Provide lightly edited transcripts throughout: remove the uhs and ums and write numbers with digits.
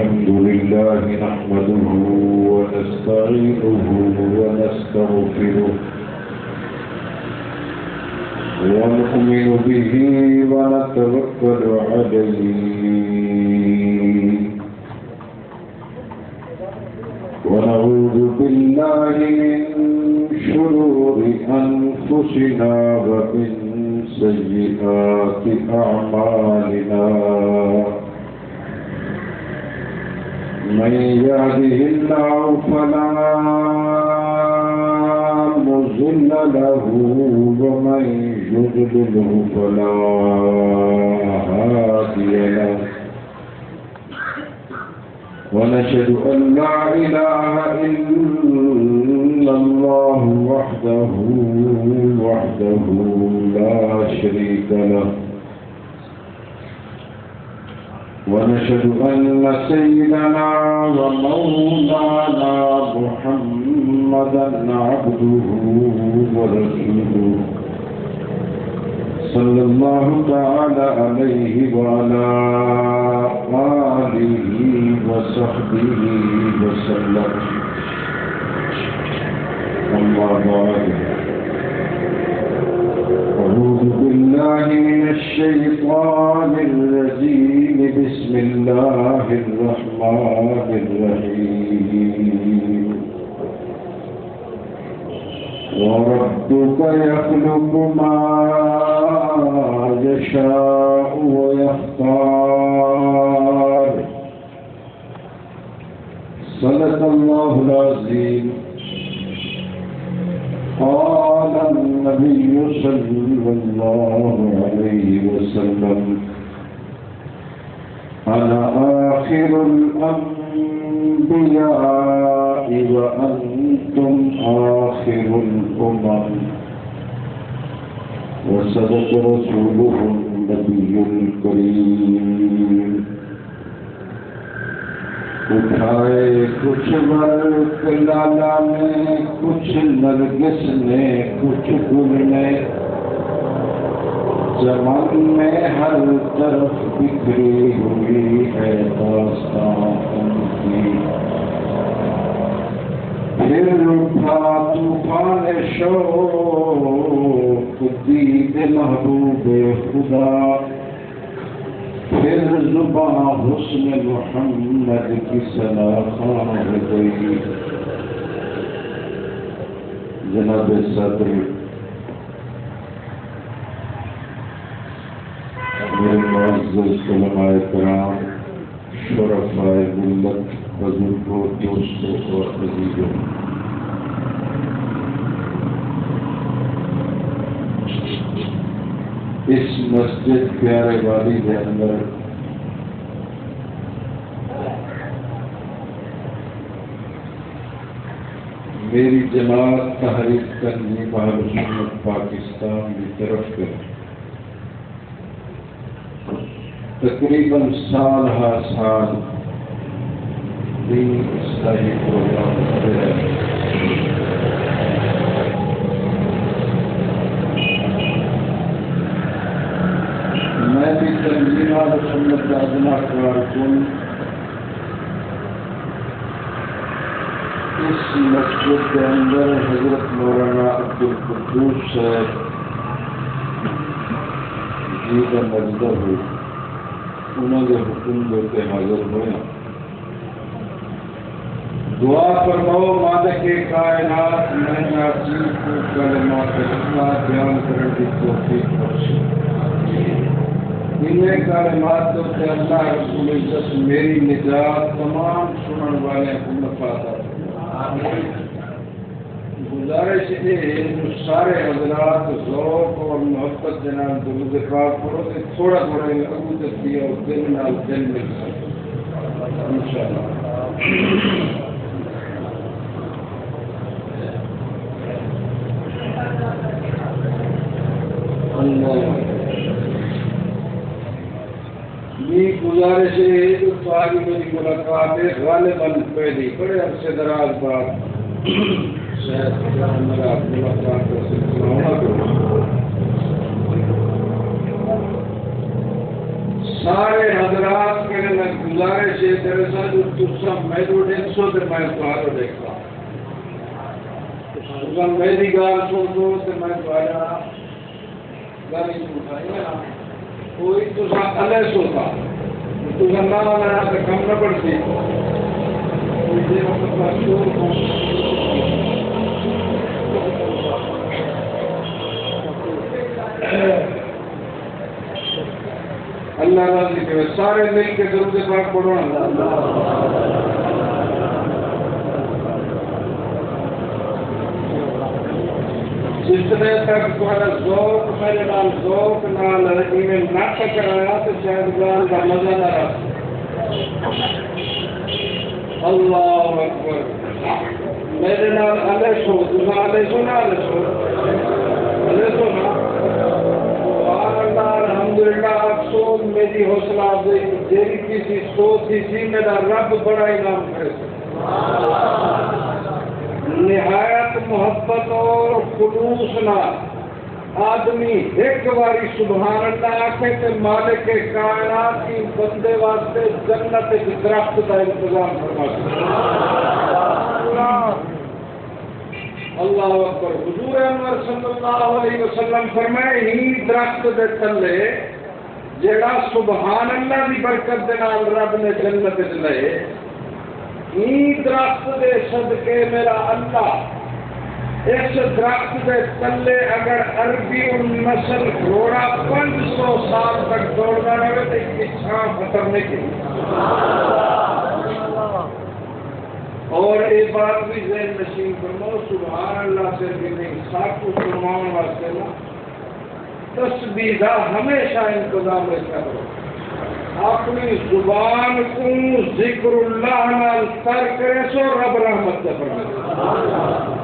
الحمد لله نحمده ونستعينه ونستغفره ونؤمن به ونتوكل عليه ونعوذ بالله من شرور أنفسنا ومن سيئات أعمالنا من يهده الله فلا مضل له ومن يضلله فلا هادي له ونشهد أن لا إله إلا الله وحده لا شريك له ونشهد أن سيدنا ومولانا محمدا عبده ورسوله صلى الله تعالى عليه وعلى آله وصحبه وسلم أما بعد أعوذ بالله من الشيطان الرجيم بسم الله الرحمن الرحيم وربك يخلق ما يشاء ويختار صدق الله العظيم قال النبي صلى الله عليه وسلم أنا آخر الأنبياء وأنتم آخر الأمم وصدق رسوله النبي الكريم اٹھائے کچھ برق لالا نے کچھ نرگس نے کچھ گل نے چمن میں ہر طرف بکھری ہوئی ہے داستان ان کی پھر اٹھا طوفان شوق دید محبوب خدا پھر زباں حسن محمد کی ثنا خوان گئی جناب صدر میرے معزز علماء کرام شرفاء ملت بزرگوں دوستوں اور عزیزوں اس مسجد پیارے والی کے اندر میری جماعت تحریک تنظیم اہل سنت پاکستان کی طرف سے تقریباً سال ہر سال دین اصلاحی پروگرام ہوتے ہیں میں بھی تنظیم اہل سنت کا اجنا کارکن اس مسجد کے اندر حضرت مولانا عبدالقدوس صاحب جی کا مجدہ ہوئی انہوں نے حکم دیتے حاضر ہوئے دعا فرماؤ مالک کائنات میں ناچیز کو کلمات اطلاع بیان کرنے کی توفیق بخشے انہیں کلمات سے اللہ رسول عزت میری نجات تمام سنن والے کو نفع عطا گزارش ہے جو سارے حضرات ذوق اور محبت جناب درود پاک پڑھو تو تھوڑا تھوڑا ابو تسبیح اور دل نال دل مل سکے انشاءاللہ یہ گزارش ہے جو ساری میری ملاقات ہے غالباً پہلی بڑے عرصے دراز بعد شاید میرا ملاقات کا سلسلہ ہونا تو سارے حضرات کے گزارش ہے تیرے ساتھ تُسا میں تو 150 تے میں تمہارا دیکھا تُسا میری گال سن دو تے میں تمہارا گالی سنتا ہے کوئی تُسا علیہ سوتا تُسا نہ آنا تے کم نہ پڑتی کوئی دیر اپنا شور کو اللہ راضی کرے سارے مل کے درود پاک پڑھو جتنے تک تمہارا ذوق میرے نال ذوق نال ایویں نہ ٹکرایا تو شاید گال کا مزہ نہ رہا اللہ اکبر میرے نال علیہ سو تمہیں علیہ سو نہ علیہ سو علیہ سو نا الحمدللہ افسوس میری حوصلہ افزائی دیر کسی سوچ تھی میرا رب بڑا انعام کرے نہایت محبت اور خلوص نہ آدمی ایک باری سبحان اللہ آکھے کہ مالک کائنات کی بندے واسطے جنت ایک درخت کا انتظام فرما اللہ اکبر حضور انور صلی اللہ علیہ وسلم فرمائے ہی درخت دے تلے جڑا سبحان اللہ دی برکت دے نال رب نے جنت وچ لے ہی درخت دے صدقے میرا اللہ اس درخت دے تلے اگر عربی النسل گھوڑا 500 سال تک دوڑنا رہے تو اس کی چھاں ختم نہیں کی اور ایک بات بھی ذہن نشین فرماؤ سبحان اللہ سے بھی نہیں ساتھ کو فرماؤں واسطے نا تسبیح دا ہمیشہ انتظام کرو اپنی زبان کو ذکر اللہ نال تر کرے سو رب رحمت کا فرمائے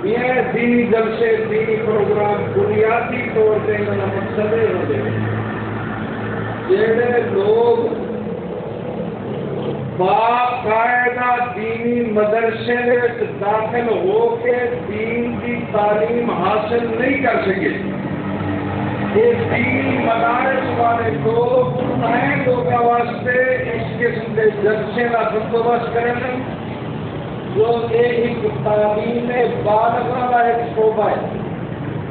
یہ دینی جلسے دینی پروگرام بنیادی طور پہ انہوں نے مقصد ہو جائے جڑے لوگ باقاعدہ دینی مدرسے میں داخل ہو کے دین کی تعلیم حاصل نہیں کر سکے یہ دینی مدارس والے لوگ نئے لوگوں واسطے اس قسم کے جلسے کا بندوبست کریں جو ایک تعلیم بالغہ کا ایک شعبہ ہے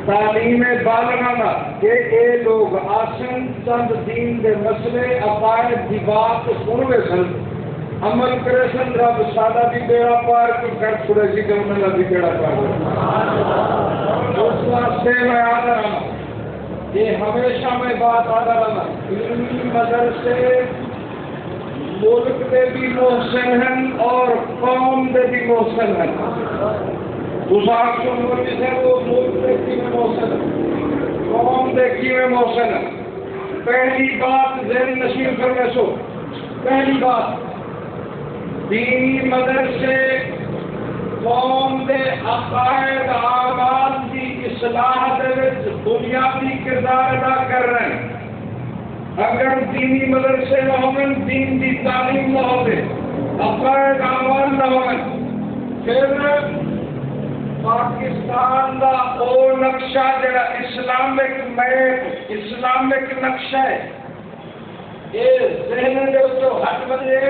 تعلیم بالغہ کہ یہ لوگ آسن چند دین کے مسئلے عقائد کی بات سنوے سن عمل کرے سن رب سادہ بھی بیڑا پار کر چھوڑے سی کہ انہوں نے بھی بیڑا پار اس واسطے میں آدھا رہا یہ ہمیشہ میں بات آدھا رہا علمی مدرسے ملک دے بھی محسن ہیں اور قوم دے بھی محسن ہیں اس آپ کو ملک سے وہ ملک دے کی میں محسن ہے قوم دے کی میں محسن ہے پہلی بات ذہن نشین کرنے سو پہلی بات دینی مدرسے قوم دے عقائد اعمال کی اصلاح دے وچ بنیادی کردار ادا کر رہے ہیں اگر دینی مدرسے نہ ہوں دین کی تعلیم نہ ہو عقائد اعمال نہ ہو پھر پاکستان کا وہ نقشہ جڑا اسلامک میپ اسلامک نقشہ ہے یہ ذہن دے تو ہٹ بنے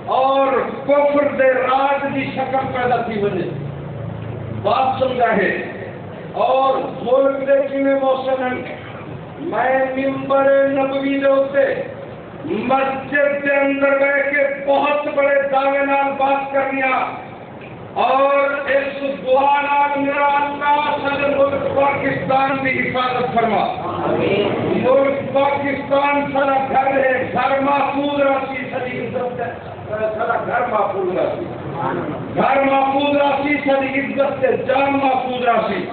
اور کفر دے راج کی شکل پیدا کی وجہ بات سمجھا ہے اور ملک دے کیویں موسم ہے میں ممبر نبوی دے اوتے مسجد کے اندر بیٹھ کے بہت بڑے دعوے نال بات کرنی اور اس دعا نال میرا اللہ صدر ملک پاکستان کی حفاظت فرما ملک پاکستان سارا گھر ہے گھر محفوظ رہی ساری عزت ہے سارا گھر محفوظ رہی گھر محفوظ رہی ساری عزت سے جان محفوظ رہی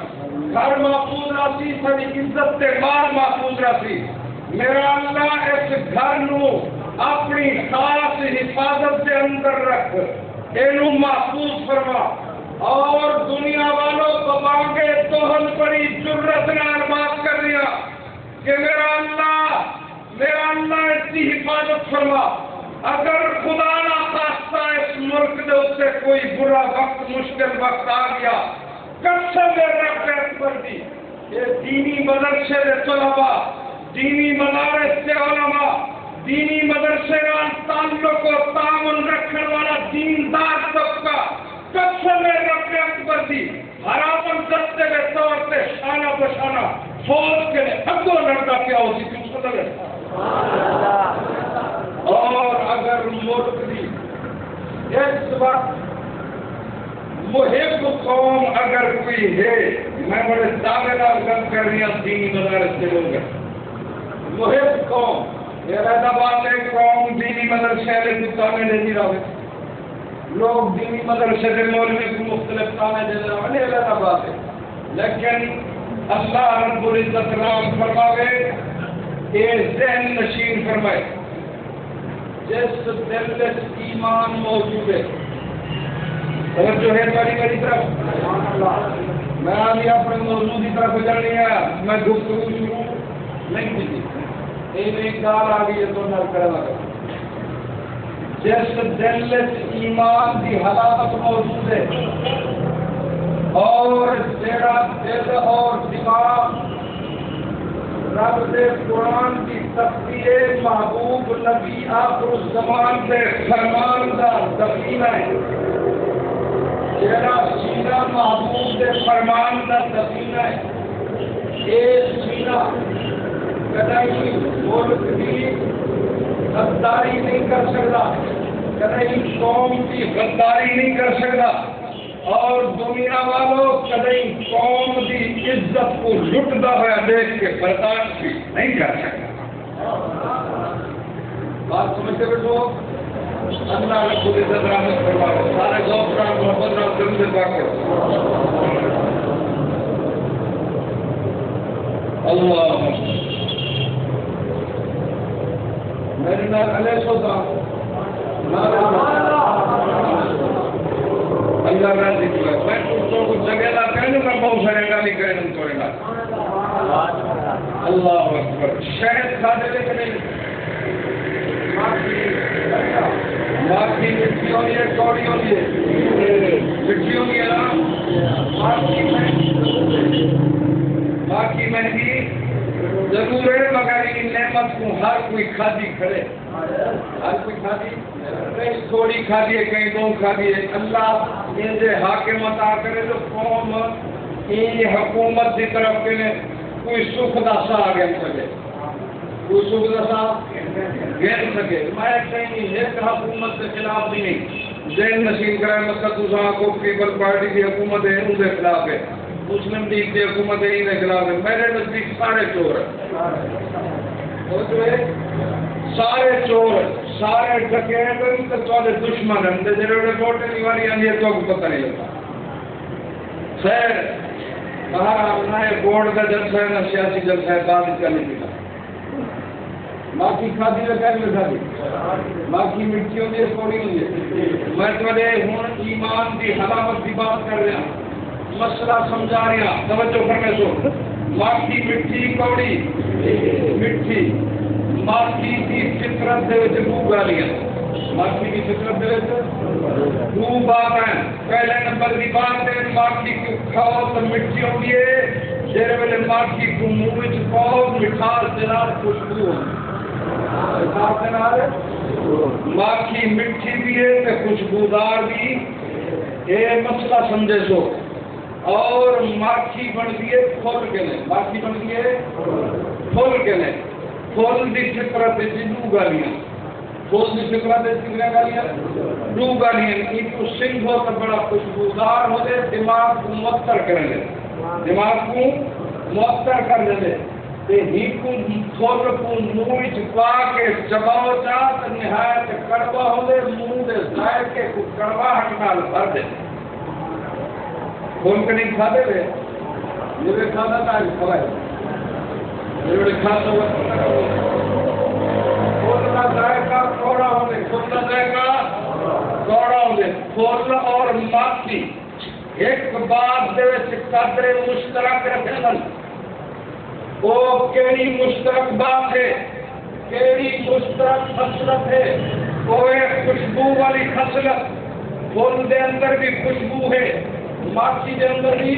گھر محفوظ رہی ساری عزت سے مال محفوظ رہی میرا اللہ اس گھر نو اپنی خاص حفاظت کے اندر رکھ اینو محفوظ فرما اور دنیا والوں کو مانگے توہن بڑی جرت نال بات کر دیا کہ میرا اللہ اس کی حفاظت فرما اگر خدا نہ خواستہ اس ملک کے اسے کوئی برا وقت مشکل وقت آ گیا قسم رب اکبر دی یہ دینی مدرسے کے طلباء دینی مدارس کے علماء دینی مدرسے نال تعلق و تعاون رکھنے والا دیندار طبقہ قسم رب اکبر دی حرام کرتے ہوئے طور پہ شانہ بشانہ فوج کے اگوں لڑتا کیا ہوتی کیوں سدل ہے. اور اگر ملک دی اس وقت محب قوم اگر کوئی ہے، میں بڑے دعوے دار گل کر رہی ہوں دینی مدارس کے لوگ محب قوم یہ ایسا بات ہے قوم دینی مدرسے والے کو تانے نہیں رہے، لوگ دینی مدرسے کے مولوی کو مختلف تانے دے رہے ہیں، ایسا بات ہے. لیکن اللہ رب العزت رام فرماوے کہ ذہن نشین فرمائے جس دل میں ایمان موجود ہے. توجہ ہے تاری میری طرف، میں ابھی اپنے موضوع کی طرف چل نہیں آیا، میں گفتگو شروع نہیں کی ایک گال آ گئی ہے تو نہ کرنا. جس دل میں ایمان کی حلاوت موجود ہے اور تیرا دل اور دماغ رب سے قرآن کی تفسیر محبوب نبی آخر الزمان سے فرمان کا سفینہ ہے، تیرا سینہ محبوب سے فرمان کا سفینہ ہے. ایک سینہ کدی ملک کی غداری نہیں کر سکتا، کدی قوم کی غداری نہیں کر سکتا، اور دنیا والوں کدی قوم کی عزت کو لٹتا ہوا دیکھ کے برداشت بھی نہیں کر سکتا. بات سمجھتے بیٹھو، اللہ رب العزت رحمت فرمائے. سارے ذوق رحمت محمد رحمت دل سے پاک کرو. اللہ میرے نام علیہ سوتا اللہ راضی کیا. میں تو کچھ جگہ لا کہنے میں بہت سارے گالی کہنے تو گا. اللہ اکبر. شہد کھانے لے کے نہیں باقی مٹی ہونی ہے، کوڑی ہونی ہے، مٹی ہونی ہے نا، باقی مہنگی ضرور ہے مگر ان نعمت کو ہر کوئی کھادی کھڑے، ہر کوئی کھادی، کہیں تھوڑی کھادی ہے کہیں دو کھادی ہے. اللہ ان سے حاکم عطا کرے تو قوم ان حکومت کی طرف کے کوئی سکھ دا سا آ گیا سکے، کوئی سکھ دا سا گھر سکے. میں کہیں ایک حکومت کے خلاف بھی نہیں، ذہن نشین کرائے مقصد دوسرا کو پیپل پارٹی کی حکومت ہے ان کے خلاف ہے، مسلم لیگ کی حکومت ہے ان کے خلاف ہے. میرے نزدیک سارے چور ہیں، جو ہے سارے چور، سارے ڈکیت تے دشمن ہیں جنہوں ووٹ نہیں والی آئی ہے تو پتہ نہیں لگتا. خیر باہر نہ بورڈ کا جلسہ ہے نہ سیاسی جلسہ ہے، بات کا نہیں ملا. باقی کھادی لگا کھادی باقی مٹی ہوتی ہے تھوڑی ہوئی ہے. میں تھوڑے ہوں ایمان کی حلاوت کی بات کر رہا ہوں، مسئلہ سمجھا رہا. توجہ کرنے سو. باقی مٹی کوڑی مٹی باقی کی فطرت دے وچ دو گالیاں، باقی کی فطرت دے وچ دو بات ہیں. پہلے نمبر کی بات ہے باقی کو کھاؤ تو مٹی ہوتی ہے، جیرے ویلے باقی کو منہ وچ پاؤ مٹھاس دے نال خوشبو باقی مٹھی بھی ہے تو خوشبودار بھی. یہ مسئلہ سمجھے سو. اور ماکھی بن گئی پھول کے لیں، ماکھی بن گئی پھول کے لیں. پھول کی فطرت دو گالیاں، پھول کی فطرت کتنے گالیاں؟ دو گالیاں. ان کو سنگ ہو تو بڑا خوشبودار ہو دے، دماغ کو معطر کر لے، دماغ کو معطر کر دے. پھول کو منہ پا کے چباؤ چاہ نہایت کڑوا ہو دے، منہ دے ذائقے کو کڑواہٹ نال بھر دے. پھول کے نہیں کھا دے رہے میرے کھانا تھا کھوائے میرے کھانا پھول کا ذائقہ کوڑا ہو دے، پھول کا ذائقہ کوڑا ہو دے. پھول اور ماکھی ایک بات دے قدر مشترک رکھے. وہ کیڑی مشترک بات ہے، کیڑی مشترک خصلت ہے؟ وہ ایک خوشبو والی خصلت. پھول دے اندر بھی خوشبو ہے، ماکھی دے اندر بھی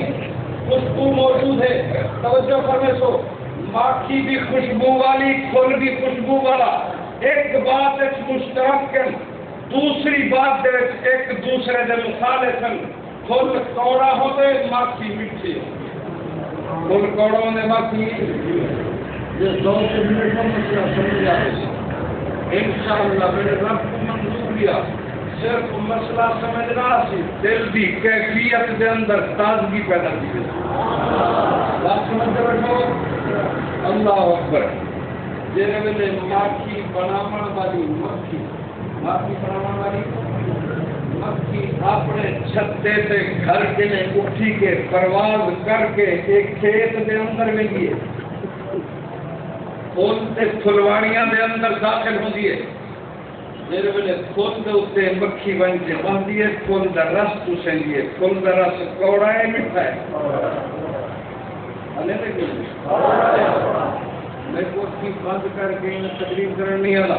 خوشبو موجود ہے. توجہ کرنے سو. ماکھی بھی خوشبو والی، پھول بھی خوشبو والا. ایک بات ایک مشترک کن دوسری بات دے ایک دوسرے دے مخالف ہیں پھل کوڑا ہوتے ماکھی میٹھی پھل کوڑا ہونے ماکھی یہ دو سے منٹوں مسئلہ سمجھ آئے انشاءاللہ میرے رب کو منظوریا صرف مسئلہ سمجھنا سی دل دی کیفیت دے اندر تازگی پیدا کی بات سمجھ رکھو اللہ اکبر جیرے ویلے ماکھی بناون والی مکھی بناون والی مکھی اپنے چھتے سے گھر کے نے اٹھی کے پرواز کر کے ایک کھیت دے اندر میں گئی پھول تے پھلواڑیاں دے اندر داخل ہوندی ہے جیرے ویلے پھول دے اوتے مکھی بن کے باندھی ہے پھول دا رس چوسیندی ہے پھول دا رس کوڑا ہے میٹھا ہے ہلے تے میں کوٹھی بند کر کے تقریر کرن نہیں آلا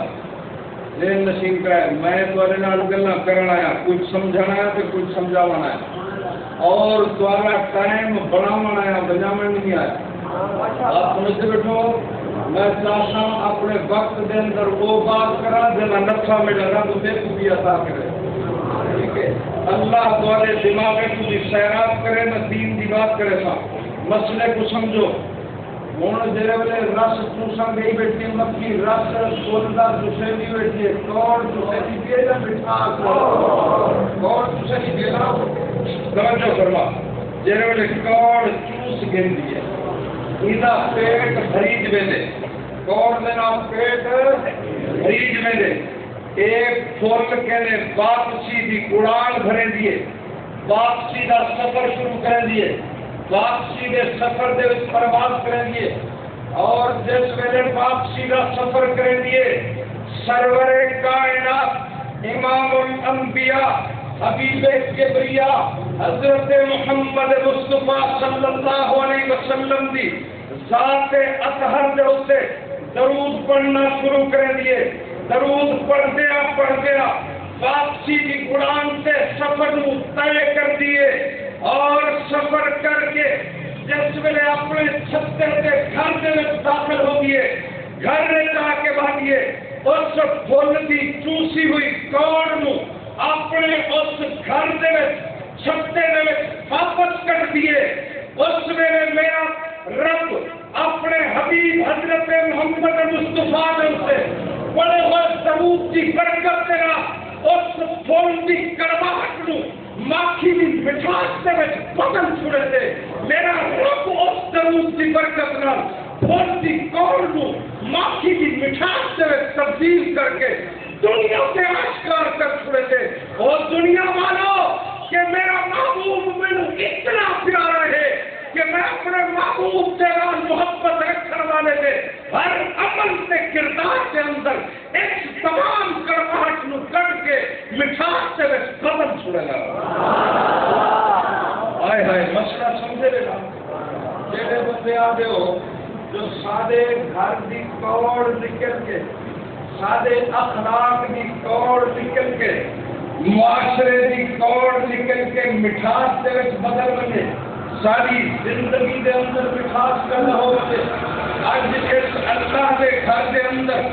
ذہن نشین کا ہے میں تھوڑے نال گلاں کرن آیا کچھ سمجھنا ہے تے کچھ سمجھاونا ہے اور تھوڑا ٹائم بناون آیا بجاون نہیں آیا آپ سمجھتے بیٹھو میں چاہتا ہوں اپنے وقت دے اندر وہ بات کرا جنا نفع ملا رب دے کو بھی عطا کرے ٹھیک ہے اللہ تھوڑے دماغ کو بھی سیراب کرے نہ دین دی بات کرے سا مسئلے کو سمجھو ہوں جی رس چوسا گئی بیٹھی مکھی رس سولدا چوسے بھی بیٹھی ہے کوڑ چوسے بھی پیے نہ مٹھاس کوڑ چوسے بھی پیے نہ توجہ فرما جی ویلے کوڑ چوس گندی ہے ایدا پیٹ بھریج ویندے کوڑ دے نال پیٹ بھریج ویندے ایک پھول کہنے واپسی دی اڑان بھرے دیے واپسی دا سفر شروع کر دیے واپسی کے سفر دے پرواز کریں گے اور جس ویلے واپسی کا سفر کریں گے سرور کائنات امام الانبیاء حبیب کبریا حضرت محمد مصطفیٰ صلی اللہ علیہ وسلم دی ذات اطہر دے ہوتے درود پڑھنا شروع کریں گے درود پڑھدیا واپسی کی اڑان سے سفر کو طے کر دیے اور سفر کر کے جس ویلے اپنے چھتے سے گھر میں داخل ہو گئے گھر میں جا کے بھاگیے اس پھول کی چوسی ہوئی کوڑ نو اپنے اس گھر دے چھتے دے واپس کر دیے اس ویلے میرا رب اپنے حبیب حضرت محمد مصطفیٰ نے سے بڑے ہوئے درود کی برکت دینا اس پھول کی کڑواہٹ نو ماکھی کی مٹھاس سے بدل چھڑے تھے میرا رب اس درود کی برکت نال پھول کی کوڑ نو ماکھی کی مٹھاس سے تبدیل کر کے دنیا سے آشکار کر چھڑے تھے اور دنیا والوں کہ میرا محبوب مجھے اتنا پیارا ہے کہ میں اپنے محبوب سے محبت رکھنے والے تھے ہر عمل سے کردار کے اندر اس تمام کرواہٹ نو کٹ کے مٹھاس سے قدم چھڑے گا آئے ہائے مسئلہ سمجھے لے گا جیڑے بندے آدھے ہو جو سادے گھر دی کوڑ نکل کے سادے اخلاق دی کوڑ نکل کے معاشرے دی کوڑ نکل کے مٹھاس سے بدل بنے ساری زندگی دے اندر مٹھاس کرنا ہوتے آج اس اللہ کے گھر دے اندر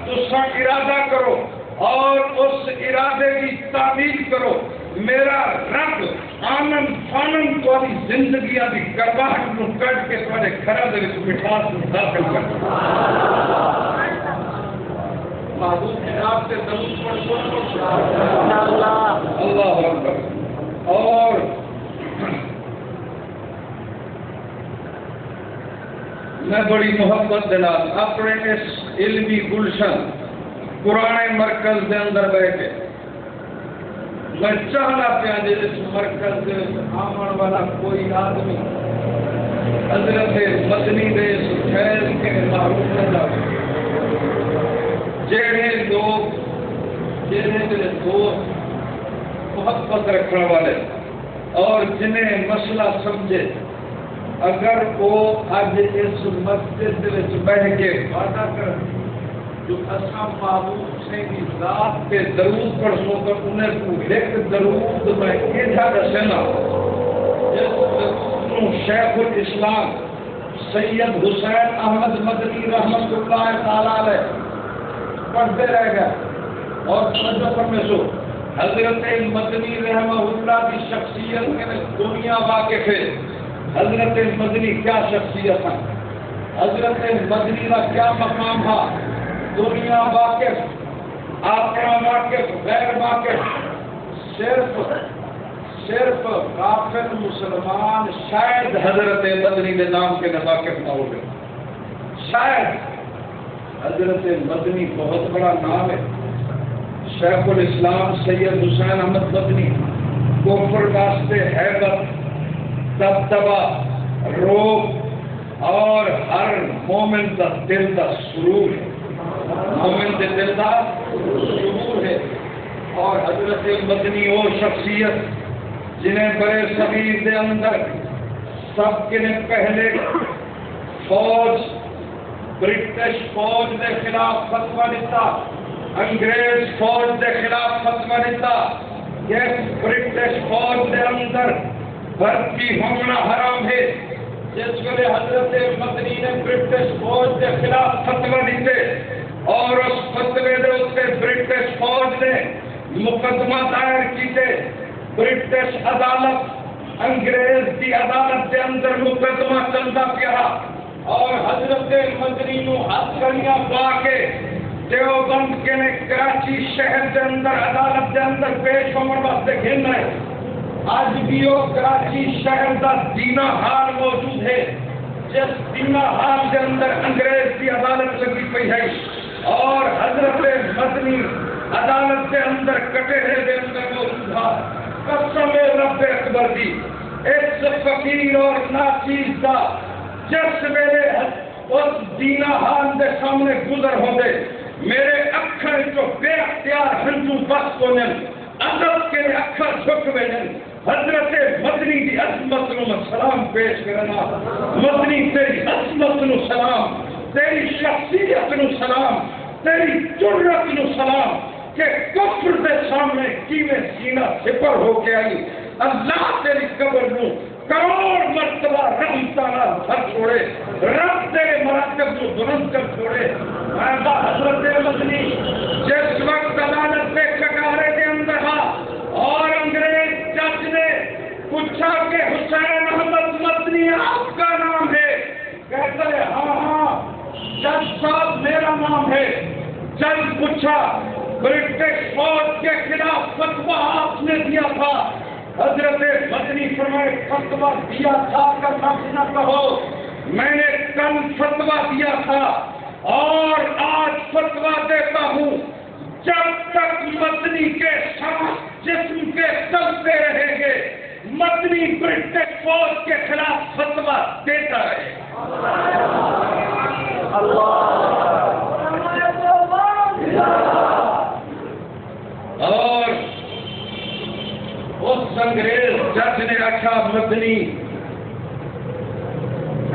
تسا ارادہ کرو اور اس ارادے کی تعمیل کرو میرا رب آنند فانند والی زندگیاں دی کرواہٹ کو کٹ کے تمہارے گھر دے مٹھاس میں داخل کر محبوب جناب سے درود پڑھ اللہ اکبر اور میں بڑی محبت دلال اپنے اس علمی گلشن پرانے مرکز دے اندر بیٹھے میں چاہنا پیا جس مرکز دے آمن والا کوئی آدمی حضرت مدنی دے خیر کے معروف نہ جڑے لوگ جڑے دوست محبت رکھنے والے اور جنہیں مسئلہ سمجھے اگر وہ اج اس مسجد وچ بیٹھ کے وعدہ کر جو اساں محبوب سے کی ذات پہ درود پڑھو تو انہیں کو ایک درود میں ایسا دسنا جس درود شیخ الاسلام سید حسین احمد مدنی رحمت اللہ تعالی علیہ پڑھتے رہ گئے. اور توجہ فرمائیں سو حضرت مدنی رحمہ اللہ کی شخصیت میں دنیا واقف ہے. حضرت مدنی کیا شخصیت ہے, حضرت مدنی کا کیا مقام تھا, دنیا واقف, آخرہ واقف, غیر واقف. صرف کافر مسلمان شاید حضرت مدنی کے نام کے واقف نہ ہو گئے. شاید حضرت مدنی بہت بڑا نام ہے. شیخ الاسلام سید حسین احمد مدنی کفر واسطے حیبت, دبدبا, روب اور ہر مومن کا دل کا سرور ہے. مومن کے دل کا سرور ہے. اور حضرت مدنی وہ شخصیت جنہیں بڑے صغیر دے اندر سب کے پہلے فوج, برٹش فوج کے خلاف فتوا دیتا, انگریز فوج کے خلاف فتوا دیتا کہ برٹش فوج کے اندر بھرتی ہونا حرام ہے. جس ویلے حضرت مدنی نے برٹش فوج کے خلاف فتوا دیتے اور اس فتوے کے اتنے برٹش فوج نے مقدمہ دائر کیتے. برٹش عدالت انگریز کی عدالت کے اندر مقدمہ چلتا پیا اور حضرت مدنی نو ہتھکڑیاں پا کے دیوبند کے نے کراچی شہر کے اندر عدالت کے اندر پیش ہونے واسطے گھن رہے. آج بھی وہ کراچی شہر کا دینا حال موجود ہے جس دینا حال کے اندر انگریز کی عدالت لگی پئی ہے اور حضرت مدنی عدالت کے اندر کٹہرے کے اندر موجود تھا. قسم رب اکبر دی اس فقیر اور ناچیز کا جس ویلے اس دینا حال کے سامنے گزر ہوتے میرے اکھر جو بے اختیار ہنجو بس کو نن عزت کے اکھر جھک ویجن. حضرت مدنی کی عظمت نو سلام پیش کرنا. مدنی تیری عظمت نو سلام, تیری شخصیت نو سلام, تیری جرت نو سلام کہ کفر دے سامنے کیویں سینہ سپر ہو کے آئی. اللہ تیری قبر نو کروڑ مرتبہ رحمتہ نال بھر چھوڑے, رب تیرے مراتب کو بلند کر چھوڑے. حضرت مدنی جس وقت عدالت کے کٹارے کے اندر تھا اور انگریز جج نے پوچھا کہ حسین احمد مدنی آپ کا نام ہے, کہتا ہے ہاں جج صاحب میرا نام ہے. جج پوچھا برٹش فوج کے خلاف فتوا آپ نے دیا تھا. حضرت مدنی فرمائے فتوا دیا تھا کا لفظ نہ کہو, میں نے کل فتوا دیا تھا اور آج فتوا دیتا ہوں. جب تک مدنی کے ساتھ جسم کے چلتے رہیں گے مدنی برٹش فوج کے خلاف فتوا دیتا رہے. اور اس انگریز جج نے رکھا مدنی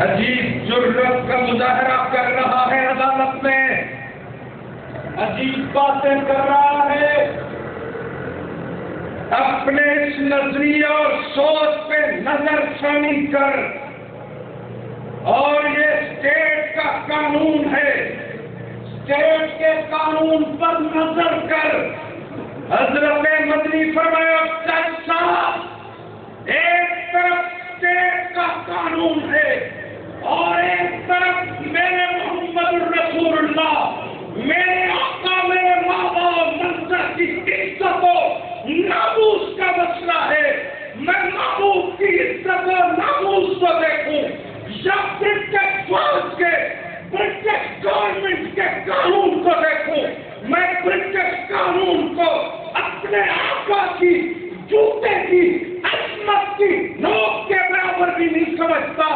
عجیب جرت کا مظاہرہ کر رہا ہے, عدالت میں عجیب باتیں کر رہا ہے, اپنے اس نظریہ اور سوچ پہ نظر ثانی کر, اور یہ اسٹیٹ کا قانون ہے, اسٹیٹ کے قانون پر نظر کر. حضرت مدنی فرمایا جج صاحب ایک طرف اسٹیٹ کا قانون ہے اور ایک طرف میرے محمد رسول اللہ میرے آقا میرے ماں باپ منظر کی عزت و ناموس کا مسئلہ ہے. میں محبوب کی عزت و ناموس کو دیکھوں یا برٹش فوج کے برٹش گورنمنٹ کے قانون کو دیکھوں. میں برٹش قانون کو اپنے آقا کی جوتے کی عظمت کی نوک کے برابر بھی نہیں سمجھتا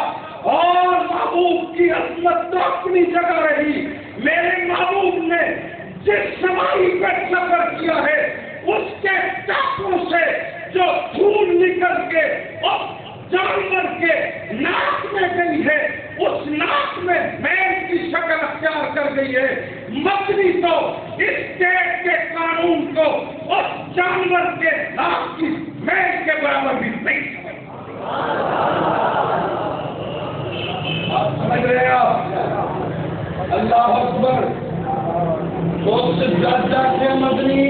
اور محبوب کی عظمت تو اپنی جگہ رہی. میرے محبوب نے جس سمائی پہ سفر کیا ہے اس کے ٹاپوں سے جو دھول نکل کے اور جانور کے ناک میں گئی ہے اس ناک میں میل کی شکل اختیار کر گئی ہے. مدنی تو اس اسٹیٹ کے قانون کو اس جانور کے ناک کی میل کے برابر بھی نہیں سمجھ رہے آپ. اللہ اکبر. اس ججا کے مدنی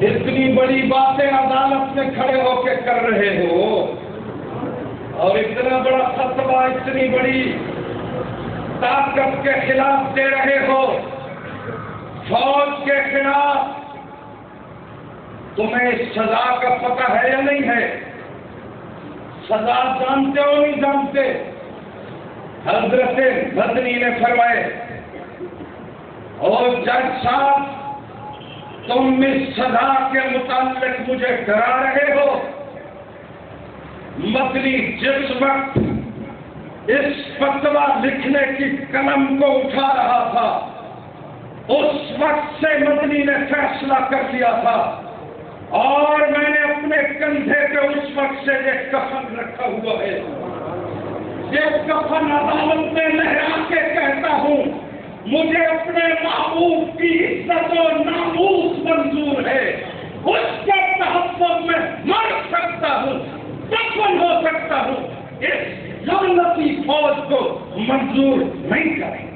اتنی بڑی باتیں عدالت میں کھڑے ہو کے کر رہے ہو اور اتنا بڑا فتویٰ اتنی بڑی طاقت کے خلاف دے رہے ہو، فوج کے خلاف، تمہیں سزا کا پتہ ہے یا نہیں ہے؟ سزا جانتے ہو نہیں جانتے؟ حضرت مدنی نے فرمائے اور جج صاحب تم اس سزا کے متعلق مجھے ڈرا رہے ہو۔ مدنی جس وقت اس فتویٰ لکھنے کی قلم کو اٹھا رہا تھا اس وقت سے مدنی نے فیصلہ کر لیا تھا، اور میں نے اپنے کندھے پہ اس وقت سے یہ کفن رکھا ہوا ہے۔ یہ کفن عدالت میں لہرا کے کہتا ہوں مجھے اپنے محبوب کی عزت و ناموس منظور ہے، اس کے تحفظ میں مر سکتا ہوں، دفن ہو سکتا ہوں، اس لعنتی فوج کو منظور نہیں کریں۔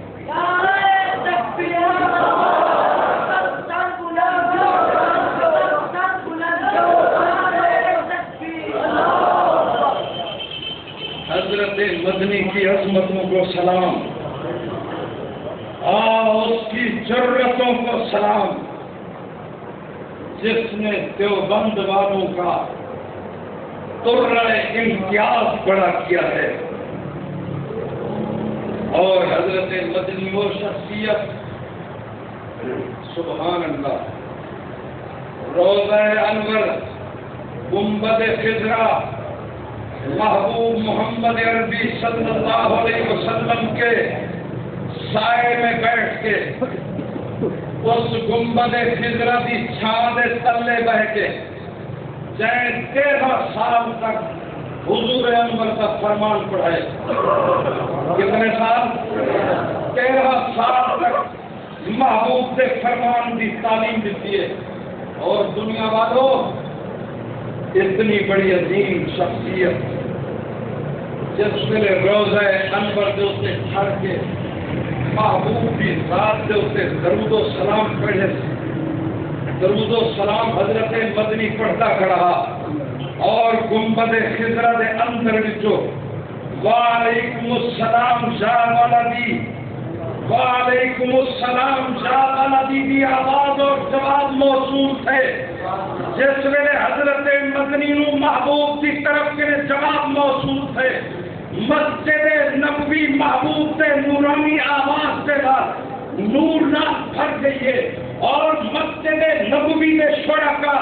حضرت مدنی کی عظمتوں کو سلام، اس کی جرأتوں کو سلام، جس نے دیوبند والوں کا ترہ امتیاز بڑا کیا ہے۔ اور حضرت مدنی وہ شخصیت، سبحان اللہ، روضہ انور، گنبد خضرا، محبوب محمد عربی صلی اللہ علیہ وسلم کے سائے میں بیٹھ کے اس گنبد خضرا کی چھاں دے تلے بہ کے 13 سال تک حضور انور کا فرمان پڑھائے۔ کتنے سال؟ 13 سال تک محبوب کے فرمان کی تعلیم دیتی ہے۔ اور دنیا والوں، اتنی بڑی عظیم شخصیت جس نے روضہ انور کے اتنے کھڑ کے محبوب کی ذات کے اتنے درود و سلام پڑھے، درود و سلام حضرت مدنی پڑھتا کھڑا، اور گنبد خضرا دے اندر وچوں وعلیکم السلام یا ولدی، وعلیکم السلام یا ولدی دی آواز اور جواب موصول تھے۔ جس ویلے حضرت مدنی نو محبوب کی طرف کے جواب موصول تھے، مسجد نبوی محبوب سے نورانی آواز سے نور نہ بھر گئی ہے، اور مسجد نبوی میں شرکا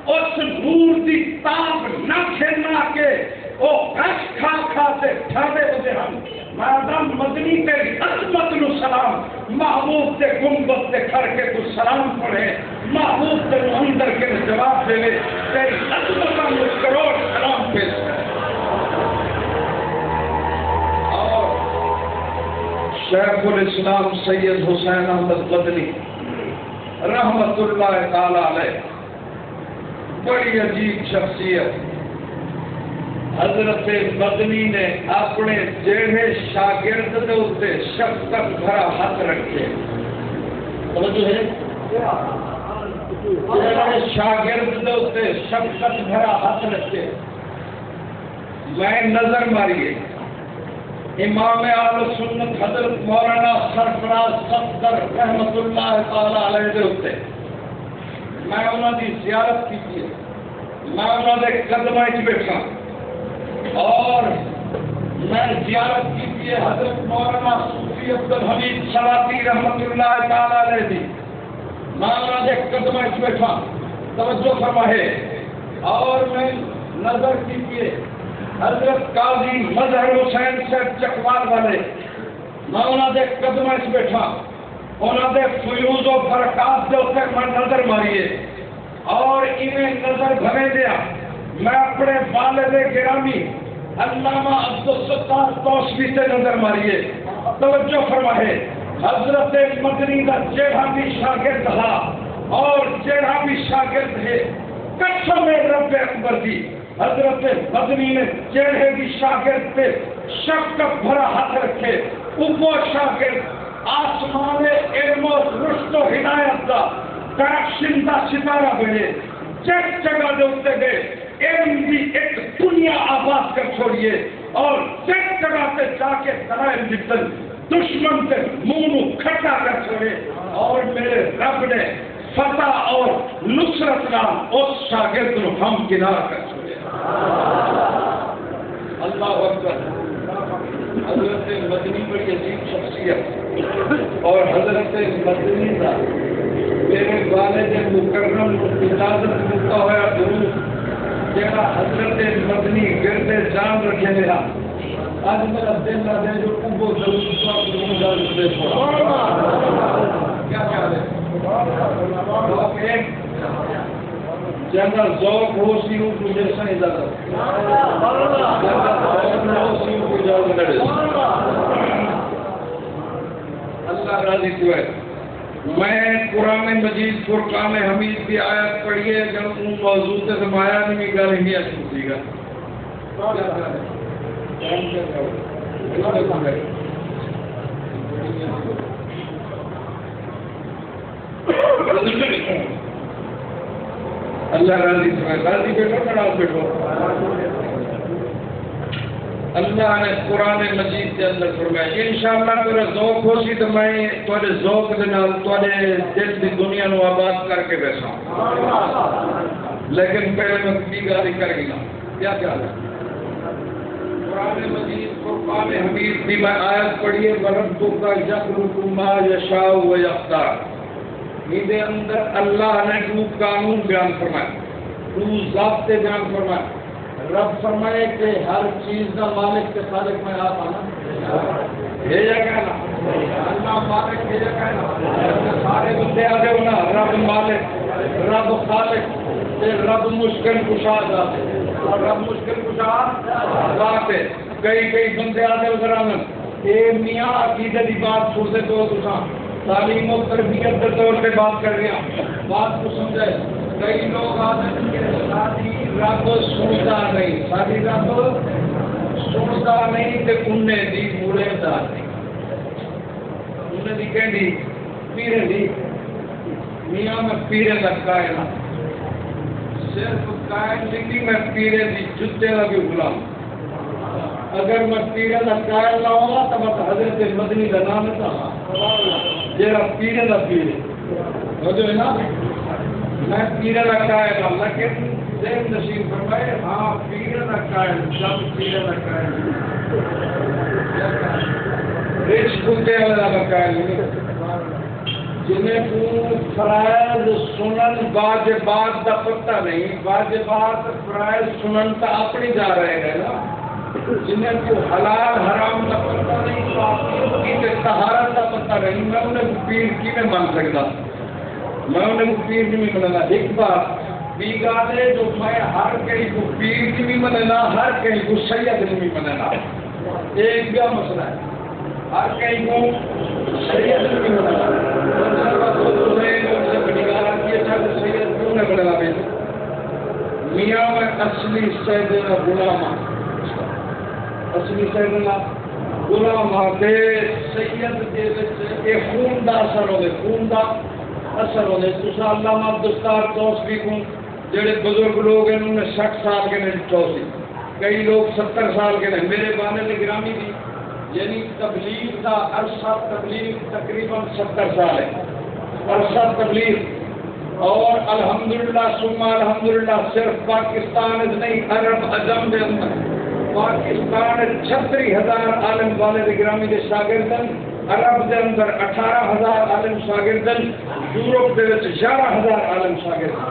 اس نور دی تاب نہ کھیلنا کے وہ کش کھا کھا سے ٹھہرے ہوتے ہم مادام مدنی تیری عظمت نو سلام، محبوب سے گنبد سے کھڑ کے تو سلام پڑھے، محبوب سے اندر کے جواب دے تیری عظمت کا کروڑ سلام پیش کرے۔ اور شیخ الاسلام سید حسین احمد مدنی رحمت اللہ تعالی علیہ، بڑی عجیب شخصیت، حضرت مدنی نے اپنے جیڑے شاگرد دے اوتے شفقت بھرا ہاتھ رکھے، توجہ ہے، جیڑے شاگرد دے اوتے شفقت بھرا ہاتھ رکھے، میں نظر ماریے امام اہل سنت حضرت مولانا سرفراز صفدر رحمت اللہ تعالی علیہ دے اوتے میں انہوں کی زیارت کی تھی، میں انہوں نے قدمہ وچ بیٹھا، اور میں زیارت کی تھی حضرت مولانا صوفی عبدالحمید سلاطی رحمت اللہ تعالی علیہ دی، میں انہوں نے قدمہ وچ بیٹھا، توجہ فرمائے، اور میں نظر کی تھی حضرت قاضی مظہر حسین صاحب چکوال والے، میں انہوں نے قدمہ وچ بیٹھا، انہوں نے فیوز و برکات دے اوپر میں نظر ماریے، اور انہیں نظر بھرے دیا، میں اپنے والد گرامی علامہ عبدالستار توسوی سے نظر ماریے، توجہ فرمائے، حضرت مدنی کا جیڑا بھی شاگرد تھا اور جیڑا بھی شاگرد ہے، قسم رب اکبر دی، حضرت مدنی نے جیڑے بھی شاگرد پہ شفقت بھرا ہاتھ رکھے، وہ شاگرد آسمان دا درخشندہ ستارہ بنے جس جگہ دے اتنے گئے علم دی ایک دنیا آباد کر چھوڑیے اور جس جگہ سے جا کے دلائل جتن دشمن سے منہ کھٹا کر چھوڑے اور میرے رب نے فتح اور نصرت نام اس شاگرد کو ہم کنار کر چھوڑے. اللہ اکبر. حضرت مدنی بڑی عجیب شخصیت اور حضرت مدنی کا میرے والد مکرم اجازت ملتا ہوا درود جہاں حضرت مدنی گردے جان رکھے میرا آج میرا دل نہ دے جو کبو ضرور کیا خیال ہے ایک جنرل ذوق ہو سی ہوں مجھے سن اجازت اللہ راضی تو ہے. میں قرآن مجید فرقان حمید کی آیت پڑھیے اگر ان موضوع سے سمایا نہیں گل ہی نہیں گا. اللہ راضی تو ہے. راضی بیٹھو کھڑا بیٹھو. اللہ نے قرآن مجید کے اندر فرمایا انشاءاللہ میرا ذوق ہو سی تو میں تھوڑے ذوق کے نال تھوڑے دل کی دنیا نو آباد کر کے بیٹھا لیکن پہلے میں کی گالی کر گیا. کیا خیال ہے؟ قرآن مجید فرقان حمید کی میں آیت پڑھیے ورب کا یخلق ما یشاء و یختار. میرے اندر اللہ نے دو قانون بیان فرمائے دو ضابطے بیان فرمائے. رب فرمائے کہ ہر چیز کا مالک کے خالق میں آپ آنا بھیجا کہنا اللہ مالک بھیجا کہنا سارے بندے آگے ہونا رب مالک رب خالق رب مشکل کشا جاتے اور رب مشکل کشا جاتے. کئی بندے آگے ادھر آنا اے میاں عقیدے کی بات چھوڑتے تو تعلیم و تربیت کے طور پہ بات کر رہے ہیں بات کو سمجھے. کئی لوگ آتے ہیں ساتھی رب سنتا نہیں ساری رب سنتا نہیں تے انہیں دی مورے دار نہیں انہیں دی کہنی پیرے دی میاں میں پیرے کا قائل صرف قائل نہیں میں پیرے دی جتے کا بھی غلام. اگر میں پیرے کا قائل نہ ہوگا تو میں حضرت مدنی کا نام تھا جیرا پیرے کا پیرے جو ہے نا میں پیرے کا قائل ہوں لیکن ذہن نصیب فرمائے ہاں پیرے کا قائل جب پیرے کا قائل رچ کتے والا کا قائل جنہیں کو فرائض سنن واجبات کا پتہ نہیں واجبات فرائض سنن تا اپنی جا رہے ہیں نا جنہیں کو حلال حرام کا پتہ نہیں تو کی طہارت کا پتہ نہیں میں انہیں پیر کی میں مان سکتا میں انہیں پیر نہیں مننا. ایک بات بیگانے جو میں ہر کہیں کو پیر کی بھی مننا ہر کہیں کو سید کی بھی مننا ایک کیا مسئلہ ہے ہر کہیں کو سید کی بھی مننا سید کیوں نہ بننا بیٹھے میاں میں اصلی سیدنا غلام اصلی سیدنا غلام آتے سید کے خون دا اثر ہوئے خون دا اثر ہونے دوسرا علامہ عبدالستار توسوی کو جڑے بزرگ لوگ ہیں انہوں نے 60 سال کے نے توسی کئی لوگ 70 سال کے نے میرے والد گرامی دی یعنی تبلیغ کا عرصہ تبلیغ تقریباً 70 سال ہے عرصہ تبلیغ اور الحمدللہ ثم الحمدللہ صرف پاکستان نہیں عرب عجم کے اندر پاکستان 36,000 عالم والد گرامی کے شاگردن عرب کے اندر 18,000 عالم شاگردن یورپ کے وچ 11,000 عالم شاگردن.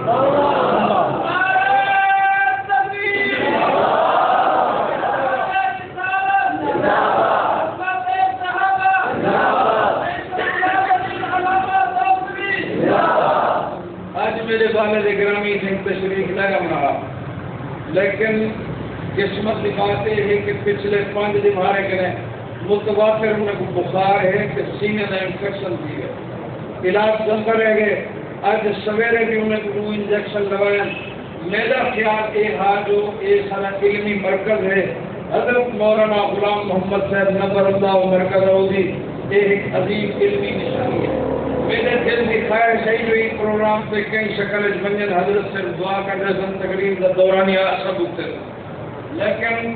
آج میرے والد گرامی سے تشریف لگا بنا لیکن قسمت دکھاتے ہیں کہ پچھلے 5 دن ہمارے کریں متواتر انہیں کو بخار ہے کہ سینے میں انفیکشن کی ہے علاج چلتا رہ گئے. آج سویرے بھی انہیں کو انجیکشن لگایا. میرا خیال یہ تھا جو یہ سارا علمی مرکز ہے حضرت مولانا غلام محمد صاحب نظر اللہ مرکز روزی یہ ایک عظیم علمی نشانی ہے. میرے دل کی خیر صحیح ہوئی پروگرام پہ کئی شکل منجن حضرت سے دعا کر رہے سن تقریب کا دورانیہ سب اٹھتے لیکن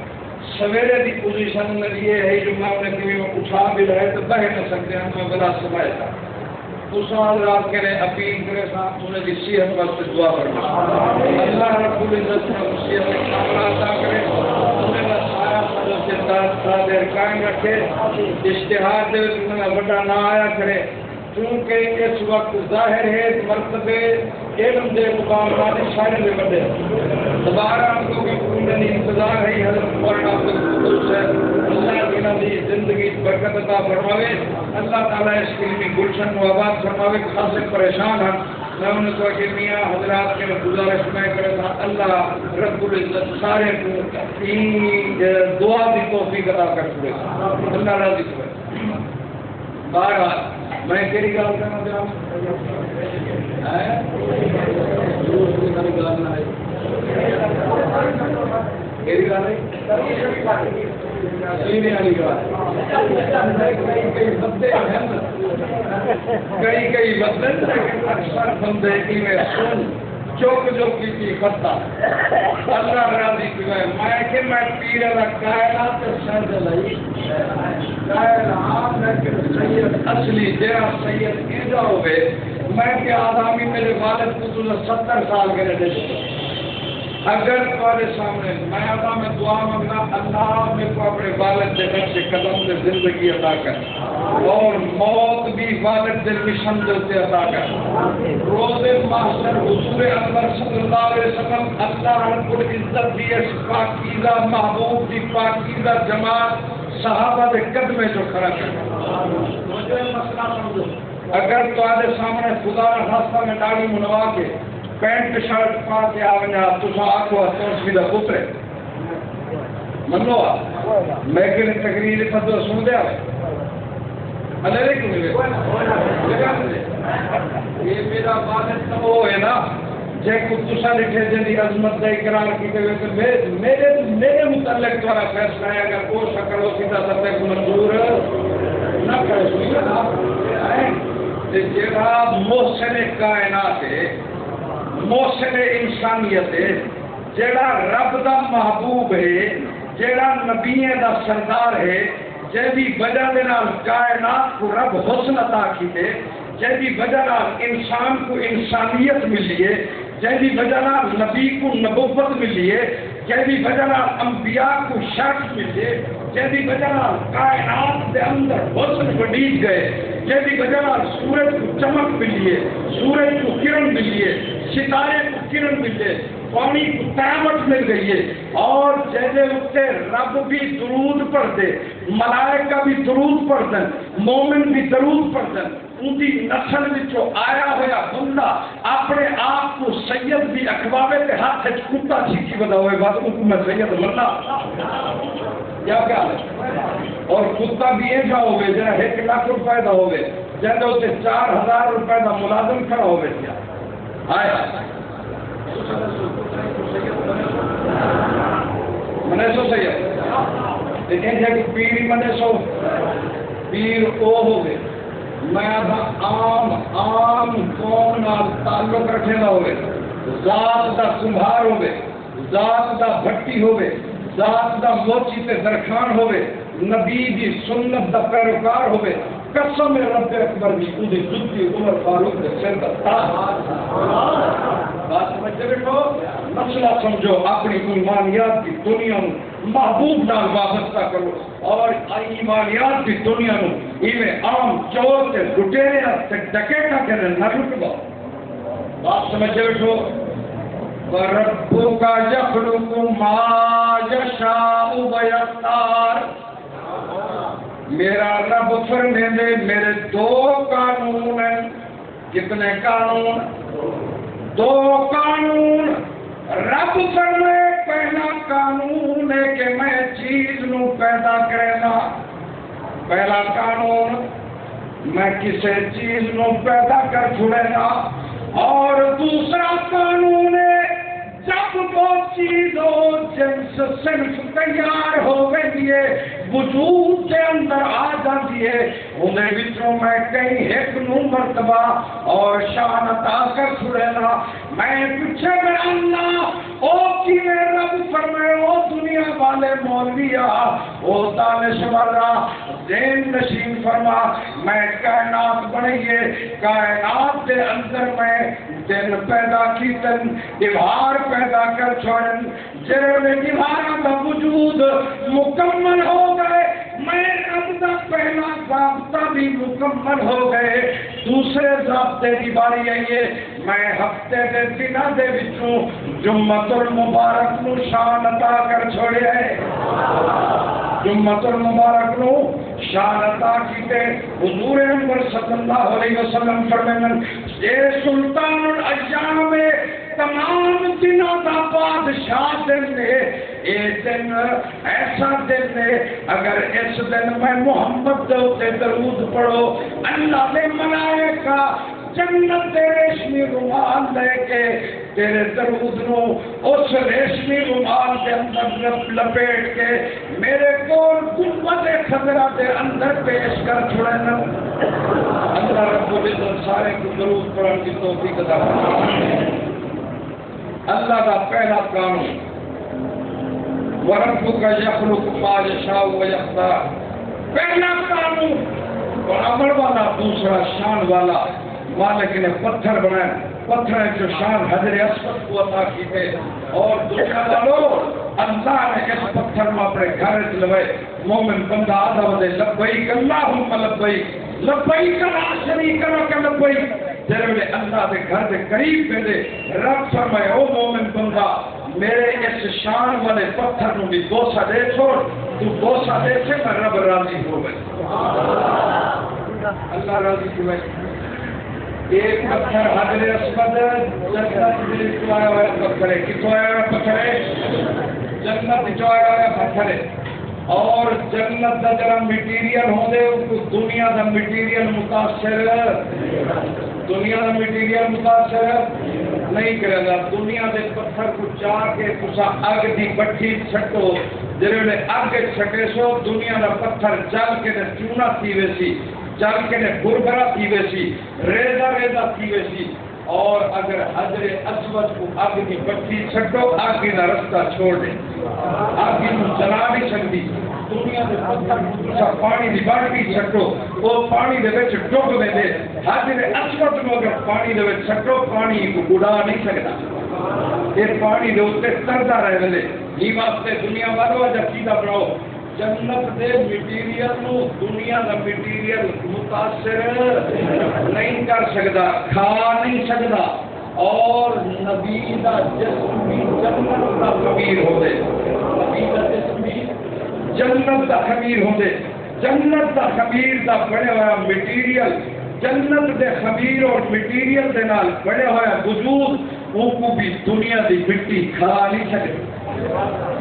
سویرے کی پوزیشن میں یہ ہے جو میں انہیں کہ اٹھا بھی رہے تو بہ نہ سکتے ہیں میں بلا سمجھ تھا اس رات کے لیے اپیل کرے صاحب انہیں کی صحت واسطے دعا کرنا اللہ رب العزت نے صحت کاملہ عطا کرے انہیں کا سایہ مدد سے دیر قائم رکھے اشتہار دے انہیں بڑا نہ آیا کرے کیونکہ اس وقت ظاہر ہے مرتبے علم دے مقامات شاعر میں بڑھے دوبارہ ہم کو بھی پوری انتظار ہے حضرت مولانا عبدالقدوس ہے اللہ تعالیٰ دی زندگی برکت عطا فرماوے اللہ تعالیٰ اس علمی گلشن و آباد فرماوے خاص پریشان ہیں میں انہیں کہا کہ میاں حضرات کے گزارش میں کرے تھا اللہ رب العزت سارے کو دعا دی توفیق عطا کر چھوڑے اللہ راضی ہوئے بہرحال میں کیری گال کرنا چاہوں کیری گال ہے سینے والی گال کئی بدل اکثر بندے کی میں سن چوک جو کی خطہ اللہ راضی کی میں کہ میں پیر والا کائنات سرد لئی کائنات لیکن سید اصلی تیرا سید کیجا ہوئے میں کہ آدمی میرے والد کو 70 سال کے رہے اگر تمہارے سامنے میں آتا میں دعا مانگنا اللہ میرے کو اپنے والد کے گھر سے قدم سے زندگی عطا کر اور موت بھی والد دل مشن سے عطا کر روز محشر حضور اکبر صلی اللہ علیہ وسلم اللہ رب العزت دی اس پاکیزہ محبوب دی پاکیزہ جماعت صحابہ دے قدمے جو کھڑا کر مجھے مسئلہ سمجھو اگر تمہارے سامنے خدا راستہ میں داڑھی منوا کے پینٹ شرٹ پا کے آونا تو آکو تو سیدھا پترے منو میں کہ تقریر فضل سن دیا علیکم یہ میرا والد تو وہ ہے نا جے کو تسا لکھے جی عظمت کا اقرار کی گئے تو میرے متعلق تمہارا فیصلہ ہے اگر وہ شکر و سیدھا سب کو منظور نہ کرے سنیے جڑا محسن کائنات ہے محسن انسانیت ہے جڑا رب دا محبوب ہے جڑا نبی دا سردار ہے جیدی وجہ دے نال کائنات کو رب حسن عطا کیتے جیدی وجہ نال انسان کو انسانیت ملی ہے جیدی وجہ نال نبی کو نبوت ملی ہے جیدی وجہ نال انبیاء کو شرف ملے جیدی وجہ نال کائنات دے اندر حسن وڈیج گئے جیدی وجہ نال سورج کو چمک ملی ہے سورج کو کرن ملی ہے ستارے کو کرن ملے پانی کو طاقت مل گئی ہے اور جیسے اتنے رب بھی درود پڑھتے ملائکہ بھی درود پڑھتے مومن بھی درود پڑھتے ان کی نسل وچوں آیا ہوا بندہ اپنے آپ کو سید بھی اخواوے کے ہاتھ کتا چیخی بدا ہوئے بات ان کو میں سید مرنا کیا ہے اور کتا بھی یہ جا ہوئے جہاں 1 لاکھ روپے دا ہوئے جہاں اسے 4000 روپے دا ملازم کھڑا ہوئے کیا آیا منے سو سید لیکن جب پیر منے سو پیر او ہوئے میں عام قوم نال تعلق رکھنے نہ ہوئے ذات دا کمبھار ہوئے ذات دا بھٹی ہوئے ذات دا موچی تے درخان ہوئے نبی دی سنت دا پیروکار ہوئے قسم رب اکبر دی اودی جتی عمر فاروق دے سر دا تاج بات سمجھتے بیٹھو مسئلہ سمجھو اپنی ایمانیات کی دنیا میں محبوب نال وابستہ کرو اور ایمانیات کی دنیا میں ایویں عام چور تے لٹیرے تے ڈکیٹا کے نہ رکبا بات سمجھتے بیٹھو وَرَبُّكَ يَخْلُقُ مَا يَشَاءُ وَيَخْتَارُ میرا رب فرمے دے میرے 2 قانون ہیں کتنے قانون 2 قانون رب فرمے پہلا قانون ہے کہ میں چیز نو پیدا کرنا پہلا قانون میں کسی چیز نو پیدا کر چھوڑنا اور دوسرا قانون ہے جب وہ چیز ہو جنس صرف تیار ہو گئی ہے وجود کے اندر آ جاتی ہے انہیں وچوں میں کئی ایک نو مرتبہ اور شان عطا کر چھڑینا میں پیچھے میں اللہ او کی میں رب فرمائے او دنیا والے مولویا او دانش والا دین نشین فرما میں کائنات بنائیے کائنات کے اندر میں دن پیدا کی تن دیوار پیدا کر چھوڑن جنہوں دیواروں کا وجود مکمل ہو گئے میں رب کا پہلا ضابطہ بھی مکمل ہو گئے دوسرے ضابطے کی باری آئیے میں ہفتے دے دنوں دے وچوں جمعۃ المبارک نو شان عطا کر چھوڑے ہے جمعۃ المبارک نو شان عطا کیتے حضور انور صلی اللہ علیہ وسلم فرمائیں اے سلطان الایام تمام دنوں کا بادشاہ دن ہے یہ دن ایسا دن ہے اگر اس دن میں محمد دے درود پڑھو اللہ نے ملائکہ جنت دے ریشمی رومال لے کے تیرے درود نو اس ریشمی رومال کے اندر لپیٹ کے میرے کول گنبد خضرا دے اندر پیش کر چھوڑنا اللہ رب العزت سارے کو درود پڑھنے کی توفیق عطا فرمائے اللہ کا پہلا قانون وَرَبُّكَ يَخْلُقُ مَا يَشَاءُ وَيَخْتَارُ پہلا قانون اور عمل والا دوسرا شان والا مالک نے پتھر بنائے پتھر جو شان حجر اسود کو عطا کی تھے اور دنیا والوں اللہ نے اس پتھر میں اپنے گھر لوائے مومن بندہ آدھا دے لبیک اللہم لبیک لبیک لا شریک لک لبیک جنہوں اللہ دے گھر دے قریب پہ دے رب فرمائے او مومن بندہ میرے اس شان والے پتھر نو بھی بوسہ دے چھوڑ تو بوسہ دے سے میں رب راضی ہو گئے اللہ راضی ہو گئے ایک پتھر حجر اسود جنت میں جو آیا ہوا پتھر ہے کتوں آیا ہوا پتھر ہے جنت جو آیا ہوا پتھر ہے اور جنت دا جرا میٹیریل ہوں دے دنیا دا میٹیریل متاثر دنیا دا میٹیریل متاثر نہیں کرے گا دنیا دے پتھر کو چاہ کے تسا اگ دی بٹھی چھٹو جنہوں نے اگ چھٹے سو دنیا دا پتھر جل کے نے چونا تھی ویسی جل کے نے گربرا تھی ویسی ریزہ ریزہ تھی ویسی اور اگر حجر اسود کو آگ کی بٹھی چھٹو آگ کا رستہ چھوڑ دے آگ کی جلا نہیں سکتی دنیا کے پتھر کو پانی کی باٹھی چھٹو وہ پانی دے وچ ڈب دے حجر اسود کو اگر پانی دے وچ چھٹو پانی کو گڑا نہیں سکتا یہ پانی دے اوپر تردا رہے وے یہ واسطے دنیا والوں اج عقیدہ بناؤ جنت دے میٹیریل نو دنیا دا میٹیریل متاثر نہیں کر سکتا کھا نہیں سکتا اور نبی دا جسم بھی جنت دا خمیر ہو دے نبی دا جسم بھی جنت دا خمیر ہو دے جنت دا خمیر دا بڑے ہوا میٹیریل جنت دے خمیر اور میٹیریل دے نال بڑے ہوا وجود وہ کو بھی دنیا دی مٹی کھا نہیں سکتی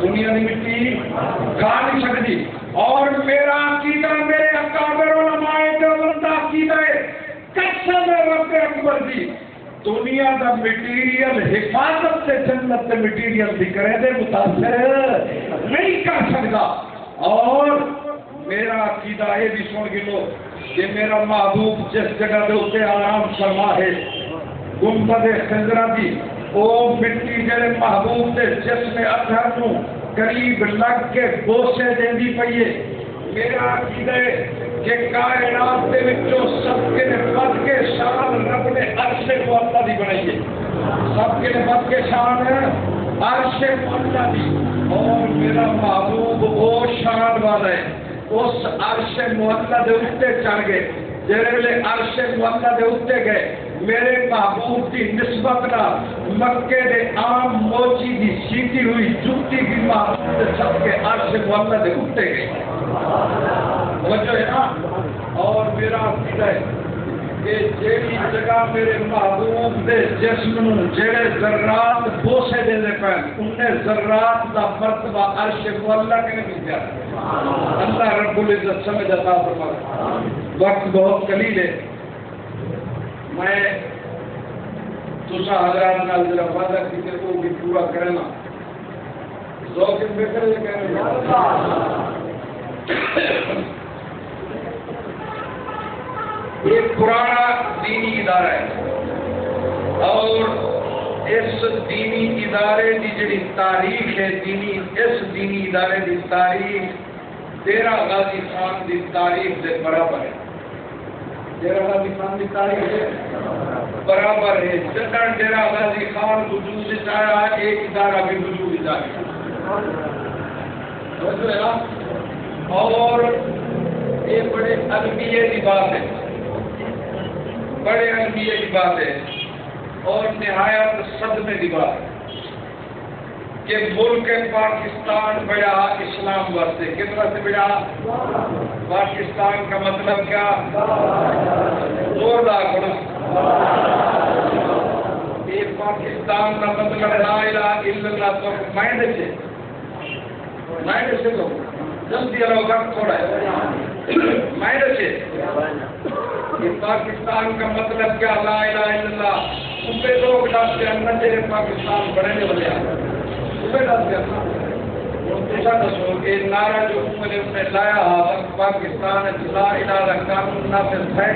دنیا دی مٹی کھا نہیں سکتی اور میرا عقیدہ میرے اکابر علماء دیوبند کا عقیدہ ہے قسم رب اکبر دی دنیا دا میٹیریل حفاظت سے جنت کے میٹیریل دی کرے دے متاثر نہیں کر سکتا اور میرا عقیدہ یہ بھی سن گلو کہ میرا محبوب جس جگہ دے اسے آرام فرما ہے گنبد خضرا دی او مٹی جڑے محبوب دے جسم اطہر نو قریب لگ کے بوسے دیندی پئی ہے میرا عقیدہ ہے کہ کائنات دے وچوں سب کے بد کے شان رب نے عرش معلا دی بنائی ہے سب کے بد کے شان عرش معلا دی اور میرا محبوب وہ شان والا ہے اس عرش معلا دے اوپر چڑھ گئے جڑے عرش معلا دے اوپر گئے میرے محبوب کی نسبت نہ مکے دے عام موچی دی سیٹی ہوئی جتی بھی محبوب دے سب کے عرش معلا دے اٹھتے گئے وجہ ہے نا اور میرا عقیدہ ہے کہ جیڑی جگہ میرے محبوب دے جسم جڑے ذرات بوسے دے دے پہ انہیں ذرات دا مرتبہ عرش معلا کے نہیں مل جاتا اللہ رب العزت سمجھ عطا فرمائے وقت بہت قلیل ہے میں تسا حضرات نال ذرا وعدہ کیتے کو بھی پورا کرنا ذوق بہتر ہے کہنا ایک پرانا دینی ادارہ ہے اور اس دینی ادارے کی جڑی تاریخ ہے اس دینی ادارے کی تاریخ ڈیرہ غازی خان کی تاریخ کے برابر ہے. ڈیرہ غازی خان کی تاریخ ہے برابر ہے. جدن ڈیرہ غازی خان وجود میں آیا ایک ادارہ بھی وجود میں آیا. اور یہ بڑے المیے کی بات ہے, بڑے المیے کی بات ہے اور نہایت صدمے کی بات ہے کہ ملک پاکستان بڑا اسلام واسطے. کس واسطے بڑا؟ پاکستان کا مطلب کیا؟ زوردار بولو. یہ پاکستان کا مطلب لا الہ الا اللہ. تو مائنڈ سے لو جلدی لو وقت تھوڑا ہے. مائنڈ سے یہ پاکستان کا مطلب کیا؟ لا الہ الا اللہ. ان پہ لوگ ڈالتے ہیں نہ تیرے پاکستان بڑھنے والے دسو یہ نعرہ جو نے لایا پاکستان لا الہ قانون نافذ ہے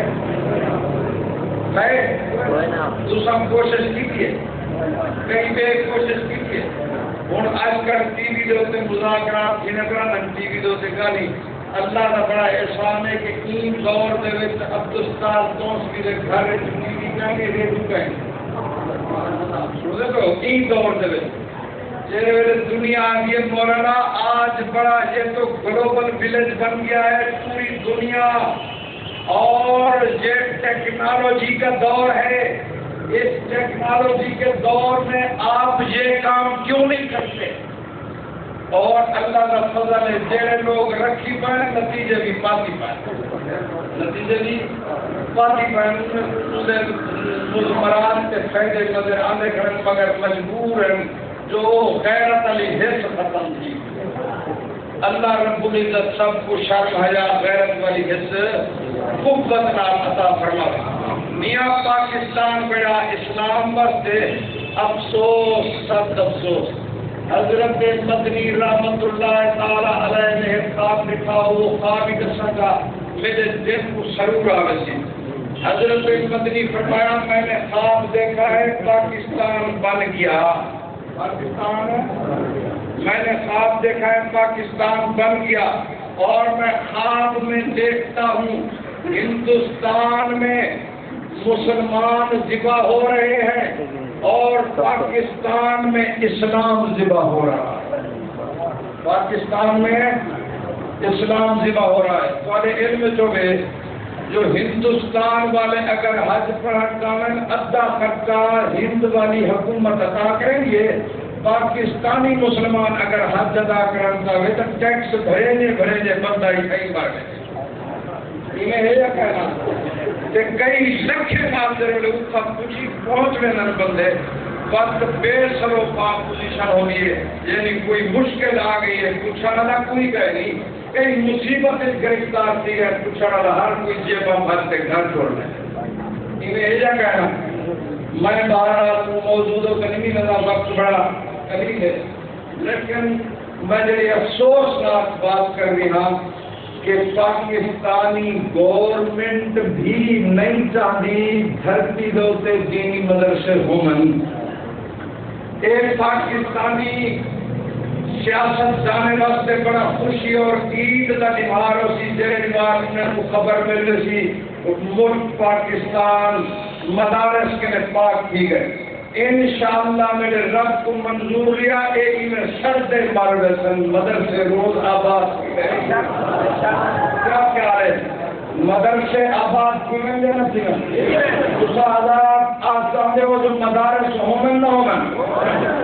دوسرا کوشش کی ہے کہیں پہ کوشش کی ہے. ہوں اج کل ٹی وی کے مذاکرات ٹی وی کے گالی. اللہ کا بڑا احسان ہے کہ این دور کے عبدالستار دوست کے گھر ٹی وی چاہیے ریڈیو کہیں این دور کے جیسے ویلے دنیا آگئی ہے مولانا آج بڑا یہ تو گلوبل ولیج بن گیا ہے پوری دنیا اور یہ ٹیکنالوجی کا دور ہے. اس ٹیکنالوجی کے دور میں آپ یہ کام کیوں نہیں کرتے؟ اور اللہ کا فضل ہے جڑے لوگ رکھی پائے نتیجے بھی پاتی پائے. نتیجے بھی پاتی پائے مزمرات کے فائدے نظر آنے کریں مگر مجبور ہیں جو غیرت علی حص ختم کی. اللہ رب العزت سب کو شرم حیا غیرت والی حص قوت نال عطا فرمائے. میاں پاکستان بڑا اسلام واسطے افسوس سخت افسوس. حضرت مدنی رحمت اللہ تعالی علیہ نے خواب لکھا وہ خواب ہی دساں میرے دل کو سرور آوے سی. حضرت مدنی فرمایا میں نے خواب دیکھا ہے پاکستان بن گیا. پاکستان میں نے خواب دیکھا ہے پاکستان بن گیا اور میں خواب میں دیکھتا ہوں ہندوستان میں مسلمان ذبح ہو رہے ہیں اور پاکستان میں اسلام ذبح ہو رہا ہے. پاکستان میں اسلام ذبح ہو رہا ہے. والے علم جو ہندوستان والے اگر حج پڑھنا چاہیں ادھا خرچہ ہند والی حکومت عطا کریں گے. پاکستانی مسلمان اگر حج ادا کرنا چاہے تو ٹیکس بھرے بندہ ہی کئی بار کہنا کہ کئی لکھے ماجرے پوچھی پہنچنے نہ بندے وقت بے سرو پاک پوزیشن ہو گئی ہے. یعنی کوئی مشکل آ گئی ہے پوچھنا نہ کوئی کہے نہیں. کئی مصیبت گرفتار تھی ہے پوچھنا ہر کوئی جیب بھر کے گھر چھوڑنا انہیں کہنا. میں بہرحال موجود ہو نہیں لگا وقت بڑا قریب ہے لیکن میں جی افسوسناک بات کر رہا کہ پاکستانی گورنمنٹ بھی نہیں چاہتی دھرتی دوتے دینی مدرسے ہومن. ایک پاکستانی سیاست جانے واسطے بڑا خوشی اور عید کا نمار اسی جڑے نمار میں خبر مل رہی ملک پاکستان مدارس کے پاک کی گئے. انشاءاللہ میرے رب کو منظور لیا ایک میں سرد مارویسن مدرسے روز آباد کی گئے. کیا کیا ہے مدرسے آباد کی گئے نا سی اس آزاد آج چاہتے ہو جو مدارس ہومن نہ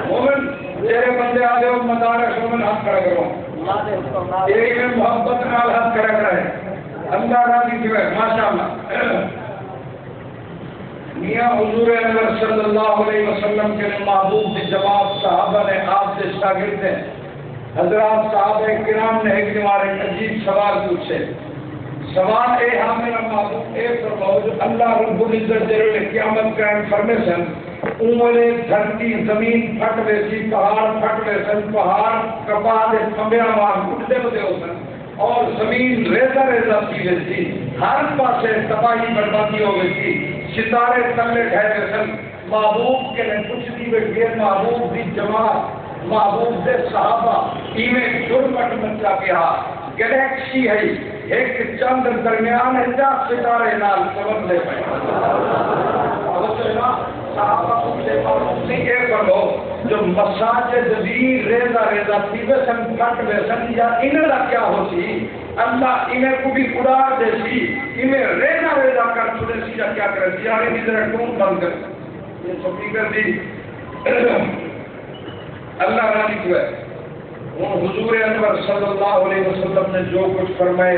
ہومن تیرے بندے آدھے ہو مدارس ہومن حق کر کرو ایک میں محبت نال حق کر رہے اللہ راضی کی ہے ماشاءاللہ. میاں حضور انور صلی اللہ علیہ وسلم کے محبوب کی جواب صحابہ نے آپ سے شاگرد ہیں حضرات صحابہ کرام نے ایک ہمارے عجیب سوال پوچھے. سوال اے ہاں میرا محبوب اے فرماؤ اللہ رب العزت جلالہ قیامت کا انفارمیشن امولے دھرتی زمین پھٹ ویسی پہاڑ پھٹ ویسن پہاڑ کپا دے کمبیا مار اٹھتے بدے ہو سن اور زمین ریزہ ریزہ تھی ویسی، ہر پاسے تباہی بربادی ہو گئی تھی، ستارے تلے ٹھہرے سن، محبوب کے نے کچھ بھی بیٹھے، محبوب دی جماعت، محبوب دے صحابہ ایویں ڈرمٹ مچا گیا، گلیکسی ہے ایک چند درمیان ہے جا ستارے نال سبب لے پائے صحابہ پوچھے محبوب سے یہ کرو جو مساجد دی ریزہ ریزہ تھی ویسن کٹ ویسن یا انہیں دا کیا ہوتی اللہ انہیں کو بھی اڑا دے سی انہیں ریزہ ریزہ کر چھوڑے سی یا کیا کرے سی آنے کی طرح کون بند کر یہ چھوٹی کر دی اللہ راضی کو ہے حضور انور صلی اللہ علیہ وسلم نے جو کچھ فرمائے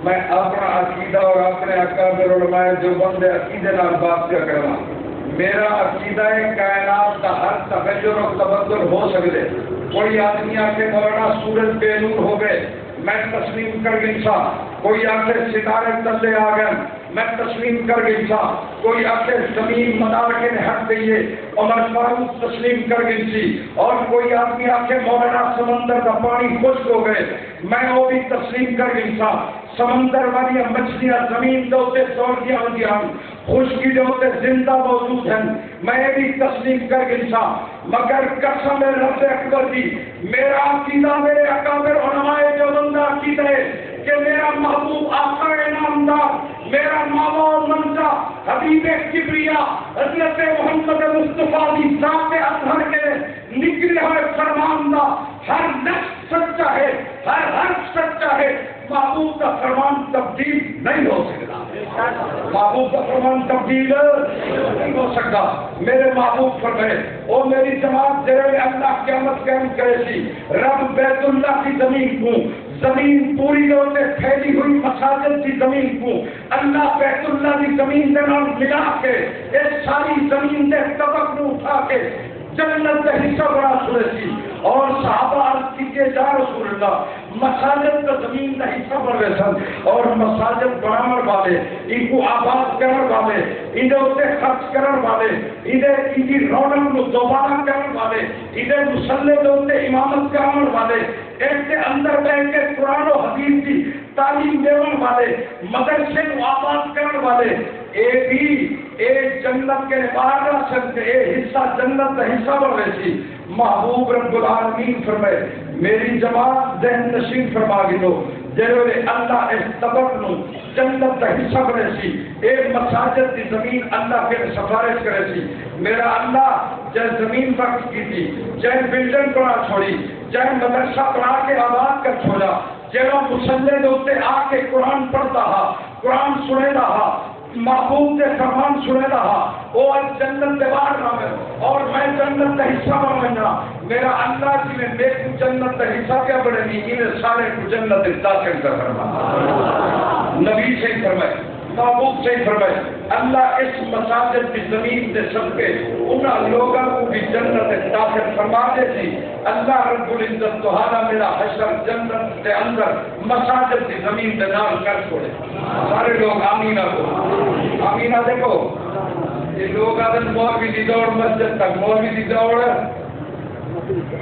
میں اپنا عقیدہ اور اپنے اکابر علماء دیوبند عقیدے نال بات کیا کرنا میرا عقیدہ کائنات کا ہر تغیر و تبدل ہو سکتے کوئی آدمی آ کے مولانا سورج بے نور ہو گئے میں تسلیم کر گنسا کوئی آ کے ستارے تلے آ گئے میں تسلیم کر گنسا کوئی آ کے زمین مدار کے ہٹ گئی ہے عمر فاروق تسلیم کر گنسی اور کوئی آدمی آ کے مولانا سمندر کا پانی خشک ہو گئے میں وہ بھی تسلیم کر گنسا سمندر والی مچھلیاں زمین کے توڑ دیا ہوتی ہیں خشکی جو ہوتے زندہ موجود ہیں میں بھی تسلیم کر گنسا مگر قسم رب اکبر دی میرا عقیدہ میرے اکابر علماء جو بندہ عقیدہ ہے کہ میرا محبوب آقا نامدار میرا مولا و منزا حبیب کبریا حضرت محمد مصطفیٰ دی ذات اطہر کے نکلے ہوئے فرمان دا ہر نفس سچا ہے ہر حرف سچا ہے محبوب کا فرمان تبدیل نہیں ہو سکتا محبوب کا فرمان تبدیل نہیں ہو سکتا میرے محبوب فرمائے او میری جماعت تیرے اللہ قیامت قائم کرے سی رب بیت اللہ کی زمین کو زمین پوری ہوتے پھیلی ہوئی مساجد کی زمین کو اللہ بیت اللہ کی زمین کے نام ملا کے اس ساری زمین کے طبق کو اٹھا کے جنت کا حصہ بڑا سورے سی اور صحابہ عرض کیجئے جا رسول اللہ مساجد کا زمین کا حصہ بڑھے سن اور مساجد بڑھانے والے ان کو آباد کرنے والے انہیں اسے خرچ کرنے والے انہیں ان کی رونق کو دوبارہ کرنے والے انہیں مسلح دوتے امامت کرنے والے ایک کے اندر بیٹھ کے قرآن و حدیث کی تعلیم دینے والے مدرسے کو آباد کرنے والے اے بھی اے جنت کے باہر رہ سکتے اے حصہ جنت کا حصہ بڑھ رہی محبوب رب العالمین فرمائے میری جماعت ذہن نشین فرما گئے جنہوں نے اللہ اس طبق نو جنت کا حصہ بڑھے سی ایک مساجد کی زمین اللہ کے سفارش کرے سی میرا اللہ جائے زمین وقت کی تھی جائے بلڈنگ بنا چھوڑی جائے مدرسہ بنا کے آباد کر چھوڑا جہاں مسلح دوتے آ کے قرآن پڑھتا ہا قرآن سنے رہا محبوب کے فرمان سنے رہا وہ جنت دیوار نہ ہے اور میں جنت کا حصہ بننا میرا اللہ جی نے میرے کو جنت کا حصہ کیا بڑھے گی انہیں سارے کو جنت داخل کر فرما نبی سے ہی فرمائے محبوب سے ہی فرمائے اللہ اس مساجد کی زمین سے سب کے انہاں لوگوں کو بھی جنت داخل فرما دے سی اللہ رب العزت تو حالا میرا حشر جنت کے اندر مساجد کی زمین سے نام کر چھوڑے سارے لوگ آمینہ کو آمینہ دیکھو یہ لوگ آدھن مولوی دی دوڑ مسجد تک مولوی دی دوڑ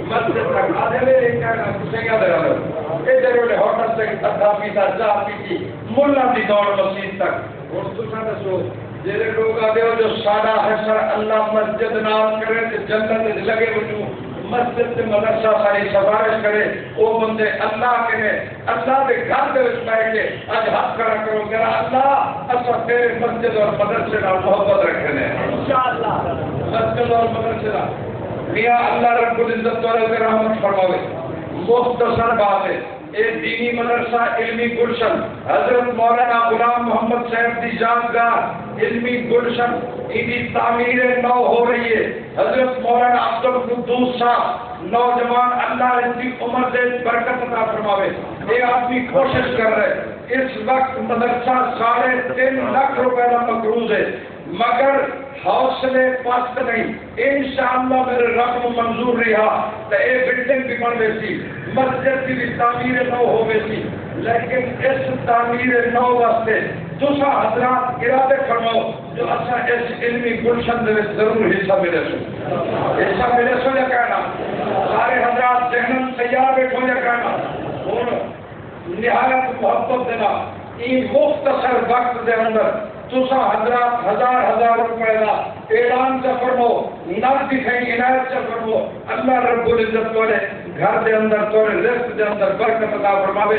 مسجد تک آدھے لے ایک کسے کیا دے رہا ہے اے جرولے ہوٹل سے ادھا پیتا چاہ پیتی ملہ دی دوڑ مسجد تک اور دوسرا دسو جیرے لوگ آدھے ہو جو سارا حسر اللہ مسجد نام کرے تو جنت لگے وجود مسجد سے مدرسہ ساری سفارش کرے وہ بندے اللہ کے ہیں اللہ کے گھر دے اس بیٹھ کے آج حق کرا کرو میرا اللہ اصلا تیرے مسجد اور مدرسے نال محبت رکھنے ہیں انشاءاللہ مسجد اور مدرسے نال میاں اللہ رب العزت و رحمت فرماوے مختصر بات ہے ایک دینی مدرسہ علمی گلشن حضرت مولانا غلام محمد صاحب دی یادگار علمی گلشن کی تعمیر نو ہو رہی ہے حضرت مولانا عبد القدوس صاحب نوجوان اللہ ان کی عمر سے برکت عطا فرماوے یہ آدمی کوشش کر رہے اس وقت مدرسہ 3.5 لاکھ روپے کا مقروض ہے مگر حوصلے پست نہیں انشاءاللہ میرے رب کو منظور رہا تو یہ بلڈنگ بھی بن گئی تھی مسجد کی بھی تعمیر نو ہو گئی تھی لیکن اس تعمیر نو واسطے دوسرا حضرات ارادے فرماؤ جو اچھا اس علمی گلشن دے ضرور حصہ ملے سو یا کہنا سارے حضرات ذہن تیار بیٹھو یا کہنا نہایت محبت دینا این مختصر وقت دے اندر تسا حضرات ہزار روپے کا اعلان سے فرمو نقد دکھائی عنایت سے فرمو اللہ رب العزت والے گھر دے اندر تورے رزق دے اندر برکت عطا فرماوے.